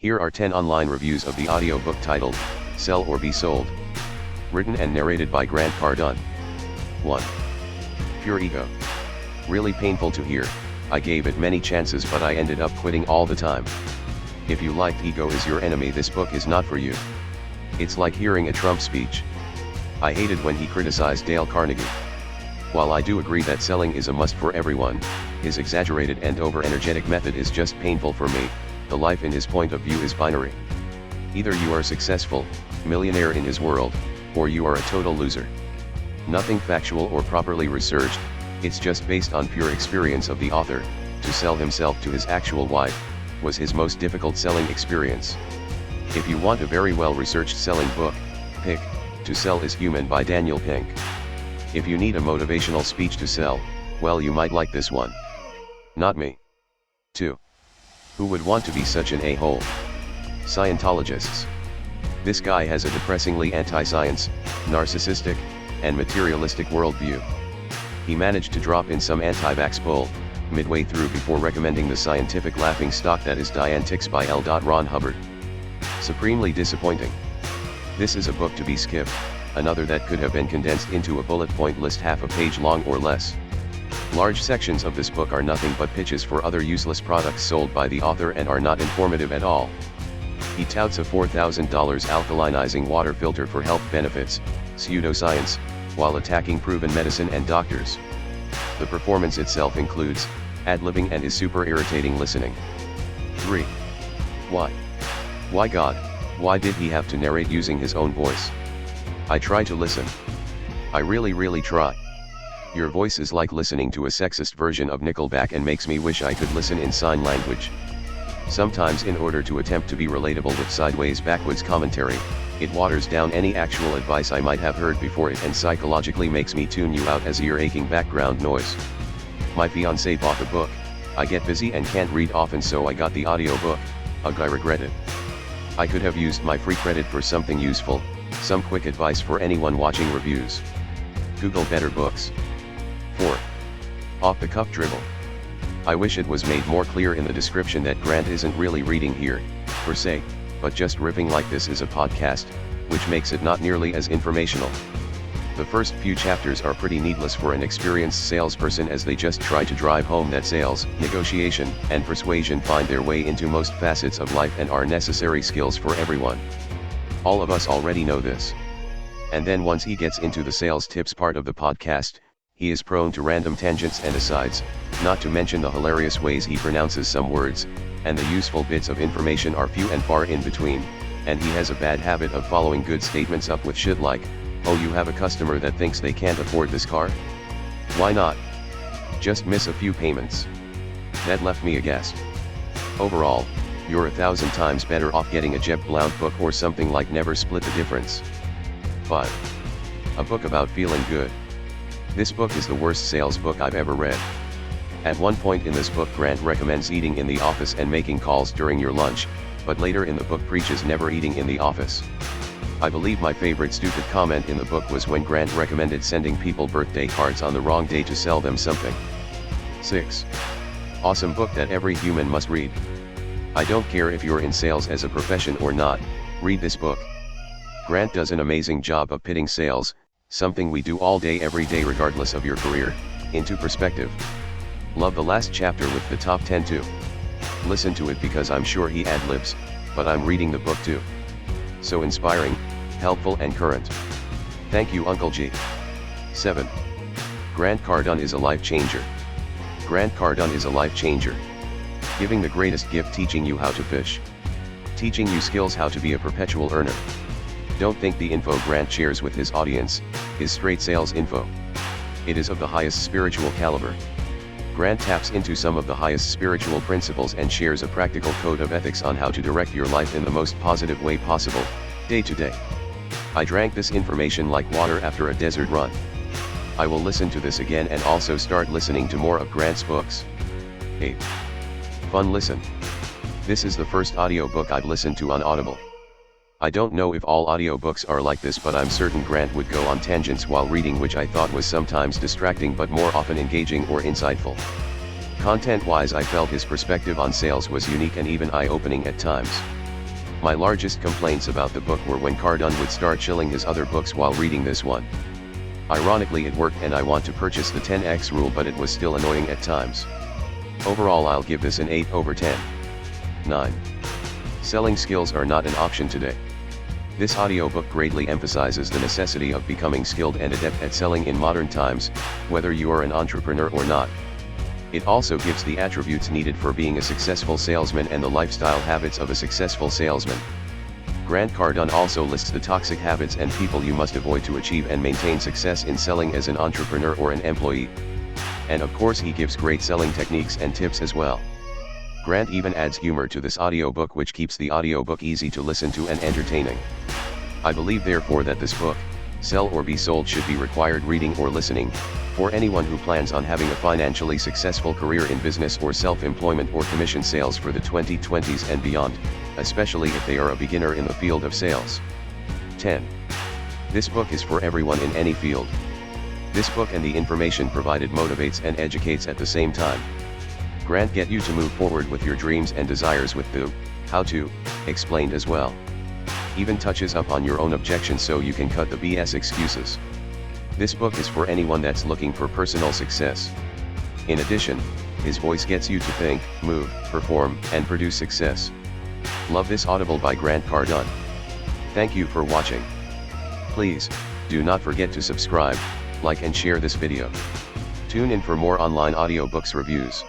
Here are 10 online reviews of the audiobook titled, Sell or Be Sold. Written and narrated by Grant Cardone. 1. Pure ego. Really painful to hear. I gave it many chances but I ended up quitting all the time. If you liked ego is your enemy, this book is not for you. It's like hearing a Trump speech. I hated when he criticized Dale Carnegie. While I do agree that selling is a must for everyone, his exaggerated and over-energetic method is just painful for me. The life in his point of view is binary. Either you are successful, millionaire in his world, or you are a total loser. Nothing factual or properly researched, it's just based on pure experience of the author. To sell himself to his actual wife was his most difficult selling experience. If you want a very well-researched selling book, pick To Sell is Human by Daniel Pink. If you need a motivational speech to sell, well, you might like this one. Not me. 2. Who would want to be such an a-hole? Scientologists. This guy has a depressingly anti-science, narcissistic, and materialistic worldview. He managed to drop in some anti-vax bull midway through before recommending the scientific laughingstock that is Dianetics by L. Ron Hubbard. Supremely disappointing. This is a book to be skipped, another that could have been condensed into a bullet point list half a page long or less. Large sections of this book are nothing but pitches for other useless products sold by the author and are not informative at all. He touts a $4,000 alkalinizing water filter for health benefits, pseudoscience, while attacking proven medicine and doctors. The performance itself includes ad-libbing and is super irritating listening. 3. Why? Why God, why did he have to narrate using his own voice? I try to listen. I really try. Your voice is like listening to a sexist version of Nickelback and makes me wish I could listen in sign language. Sometimes in order to attempt to be relatable with sideways backwoods commentary, it waters down any actual advice I might have heard before it and psychologically makes me tune you out as ear-aching background noise. My fiancé bought a book. I get busy and can't read often, so I got the audiobook. Ugh, I regret it. I could have used my free credit for something useful, some quick advice for anyone watching reviews. Google better books. 4. Off-the-cuff dribble. I wish it was made more clear in the description that Grant isn't really reading here, per se, but just riffing like this is a podcast, which makes it not nearly as informational. The first few chapters are pretty needless for an experienced salesperson, as they just try to drive home that sales, negotiation, and persuasion find their way into most facets of life and are necessary skills for everyone. All of us already know this. And then once he gets into the sales tips part of the podcast, he is prone to random tangents and asides, not to mention the hilarious ways he pronounces some words, and the useful bits of information are few and far in between, and he has a bad habit of following good statements up with shit like, oh, you have a customer that thinks they can't afford this car? Why not? Just miss a few payments. That left me aghast. Overall, you're 1,000 times better off getting a Jeb Blount book or something like Never Split the Difference. 5. A book about feeling good. This book is the worst sales book I've ever read. At one point in this book, Grant recommends eating in the office and making calls during your lunch, but later in the book preaches never eating in the office. I believe my favorite stupid comment in the book was when Grant recommended sending people birthday cards on the wrong day to sell them something. 6. Awesome book that every human must read. I don't care if you're in sales as a profession or not, read this book. Grant does an amazing job of pitting sales, something we do all day every day regardless of your career, into perspective. Love the last chapter with the top 10 too. Listen to it because I'm sure he ad-libs, but I'm reading the book too. So inspiring, helpful and current. Thank you, Uncle G. 7. Grant Cardone is a life changer. Grant Cardone is a life changer. Giving the greatest gift, teaching you how to fish. Teaching you skills how to be a perpetual earner. Don't think the info Grant shares with his audience is straight sales info. It is of the highest spiritual caliber. Grant taps into some of the highest spiritual principles and shares a practical code of ethics on how to direct your life in the most positive way possible, day to day. I drank this information like water after a desert run. I will listen to this again and also start listening to more of Grant's books. 8. Fun listen. This is the first audiobook I've listened to on Audible. I don't know if all audiobooks are like this, but I'm certain Grant would go on tangents while reading, which I thought was sometimes distracting but more often engaging or insightful. Content-wise, I felt his perspective on sales was unique and even eye-opening at times. My largest complaints about the book were when Cardone would start chilling his other books while reading this one. Ironically it worked and I want to purchase the 10x rule, but it was still annoying at times. Overall I'll give this an 8 over 10. 9. Selling skills are not an option today. This audiobook greatly emphasizes the necessity of becoming skilled and adept at selling in modern times, whether you are an entrepreneur or not. It also gives the attributes needed for being a successful salesman and the lifestyle habits of a successful salesman. Grant Cardone also lists the toxic habits and people you must avoid to achieve and maintain success in selling as an entrepreneur or an employee. And of course he gives great selling techniques and tips as well. Grant even adds humor to this audiobook, which keeps the audiobook easy to listen to and entertaining. I believe therefore that this book, Sell or Be Sold, should be required reading or listening, for anyone who plans on having a financially successful career in business or self-employment or commission sales for the 2020s and beyond, especially if they are a beginner in the field of sales. 10. This book is for everyone in any field. This book and the information provided motivates and educates at the same time. Grant get you to move forward with your dreams and desires with the how to explained as well. Even touches up on your own objections so you can cut the BS excuses. This book is for anyone that's looking for personal success. In addition, his voice gets you to think, move, perform, and produce success. Love this Audible by Grant Cardone. Thank you for watching. Please, do not forget to subscribe, like and share this video. Tune in for more online audiobooks reviews.